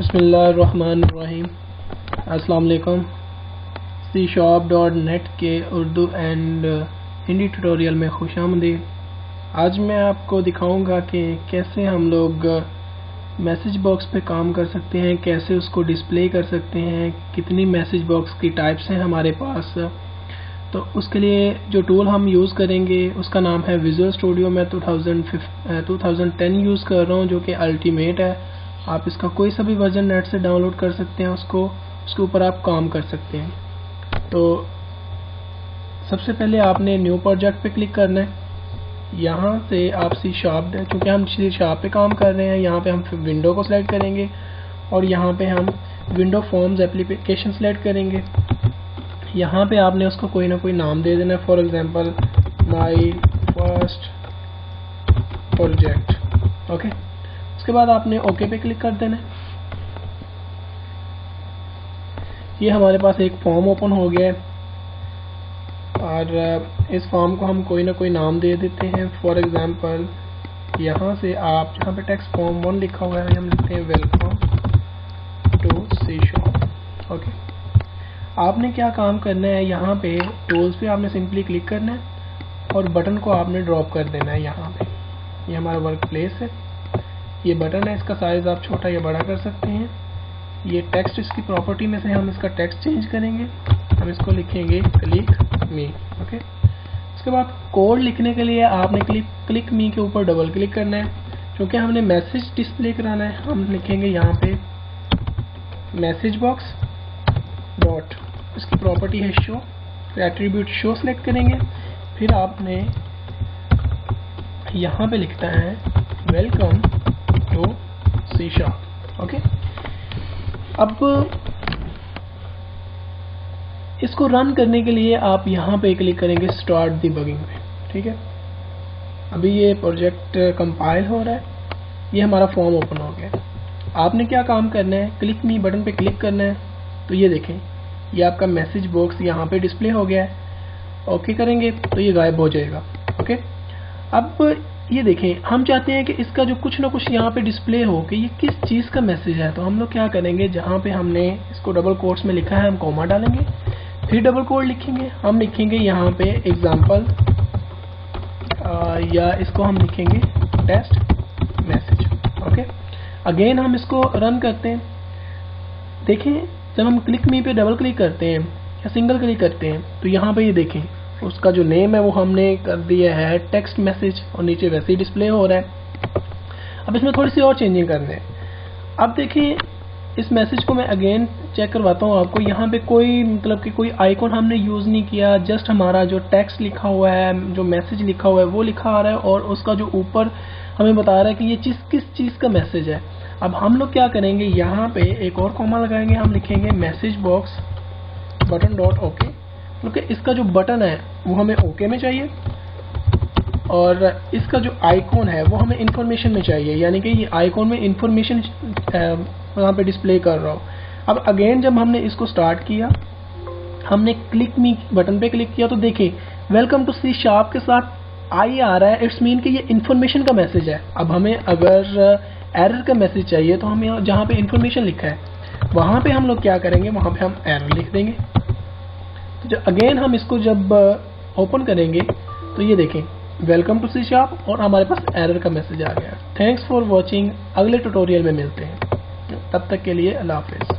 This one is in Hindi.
बिस्मिल्लाहिर्रहमानिर्रहीम। अस्सलाम वालेकुम। C#.net के उर्दू एंड हिंदी ट्यूटोरियल में खुशामदीद। आज मैं आपको दिखाऊंगा कि कैसे हम लोग मैसेज बॉक्स पे काम कर सकते हैं, कैसे उसको डिस्प्ले कर सकते हैं, कितनी मैसेज बॉक्स की टाइप्स हैं हमारे पास। तो उसके लिए जो टूल हम यूज़ करेंगे उसका नाम है विजुअल स्टूडियो। मैं 2010 यूज़ कर रहा हूँ, जो कि अल्टीमेट है। आप इसका कोई सा भी वर्जन नेट से डाउनलोड कर सकते हैं, उसके ऊपर आप काम कर सकते हैं। तो सबसे पहले आपने न्यू प्रोजेक्ट पे क्लिक करना है। यहाँ से आप C#, चूँकि हम C# पे काम कर रहे हैं, यहाँ पे हम विंडो को सिलेक्ट करेंगे और यहाँ पे हम विंडो फॉर्म्स एप्लीकेशन सिलेक्ट करेंगे। यहाँ पे आपने उसको कोई ना कोई नाम दे देना है, for example my first project. Okay, उसके बाद आपने ओके पे क्लिक कर देना है। ये हमारे पास एक फॉर्म ओपन हो गया है और इस फॉर्म को हम कोई ना कोई नाम दे देते हैं। फॉर एग्जांपल यहाँ से आप जहाँ पे टेक्स्ट फॉर्म 1 लिखा हुआ है, हम लिखते हैं वेलकम टू C#। ओके, आपने क्या काम करना है, यहाँ पे टूल्स पे आपने सिंपली क्लिक करना है और बटन को आपने ड्रॉप कर देना है। यहाँ पे ये हमारा वर्क प्लेस है, ये बटन है, इसका साइज आप छोटा या बड़ा कर सकते हैं। ये टेक्स्ट, इसकी प्रॉपर्टी में से हम इसका टेक्स्ट चेंज करेंगे, हम इसको लिखेंगे क्लिक मी। ओके, उसके बाद कोड लिखने के लिए आपने क्लिक मी के ऊपर डबल क्लिक करना है। क्योंकि हमने मैसेज डिस्प्ले कराना है, हम लिखेंगे यहाँ पे मैसेज बॉक्स डॉट, इसकी प्रॉपर्टी है शो, एट्रीब्यूट शो सेलेक्ट करेंगे। फिर आपने यहाँ पे लिखता है वेलकम टू C#। ओके, अब इसको रन करने के लिए आप यहाँ पे क्लिक करेंगे स्टार्ट डिबगिंग पे। ठीक है, अभी ये प्रोजेक्ट कंपाइल हो रहा है, ये हमारा फॉर्म ओपन हो गया। आपने क्या काम करना है, क्लिक मी बटन पे क्लिक करना है। तो ये देखें, ये आपका मैसेज बॉक्स यहाँ पे डिस्प्ले हो गया है। ओके करेंगे तो ये गायब हो जाएगा। ओके, अब ये देखें, हम चाहते हैं कि इसका जो कुछ ना कुछ यहाँ पे डिस्प्ले हो कि ये किस चीज़ का मैसेज है। तो हम लोग क्या करेंगे, जहाँ पे हमने इसको डबल कोट्स में लिखा है हम कॉमा डालेंगे, फिर डबल कोट लिखेंगे, हम लिखेंगे यहाँ पे एग्जाम्पल या इसको हम लिखेंगे टेस्ट मैसेज। ओके, अगेन हम इसको रन करते हैं। देखें, जब हम क्लिक मी पे डबल क्लिक करते हैं या सिंगल क्लिक करते हैं तो यहाँ पे ये देखें, उसका जो नेम है वो हमने कर दिया है टेक्स्ट मैसेज और नीचे वैसे ही डिस्प्ले हो रहा है। अब इसमें थोड़ी सी और चेंजिंग करनी है। अब देखिए, इस मैसेज को मैं अगेन चेक करवाता हूँ आपको। यहाँ पे कोई मतलब कि कोई आइकॉन हमने यूज़ नहीं किया, जस्ट हमारा जो टेक्स्ट लिखा हुआ है, जो मैसेज लिखा हुआ है वो लिखा आ रहा है और उसका जो ऊपर हमें बता रहा है कि ये किस चीज़ का मैसेज है। अब हम लोग क्या करेंगे, यहाँ पे एक और कॉमा लगाएंगे, हम लिखेंगे message box button dot okay. क्योंकि इसका जो बटन है वो हमें ओके में चाहिए और इसका जो आइकॉन है वो हमें इंफॉर्मेशन में चाहिए, यानी कि ये आइकॉन में इंफॉर्मेशन वहाँ पे डिस्प्ले कर रहा हो। अब अगेन जब हमने इसको स्टार्ट किया, हमने क्लिक मी बटन पे क्लिक किया तो देखिए वेलकम टू C# के साथ आई आ रहा है। इट्स मीन कि ये इंफॉर्मेशन का मैसेज है। अब हमें अगर एरर का मैसेज चाहिए तो हमें जहाँ पे इंफॉर्मेशन लिखा है वहाँ पे हम लोग क्या करेंगे, वहाँ पे हम एरर लिख देंगे। तो अगेन हम इसको जब ओपन करेंगे तो ये देखें वेलकम टू C# और हमारे पास एरर का मैसेज आ गया। थैंक्स फॉर वॉचिंग, अगले ट्यूटोरियल में मिलते हैं, तब तक के लिए अल्लाह हाफिज़।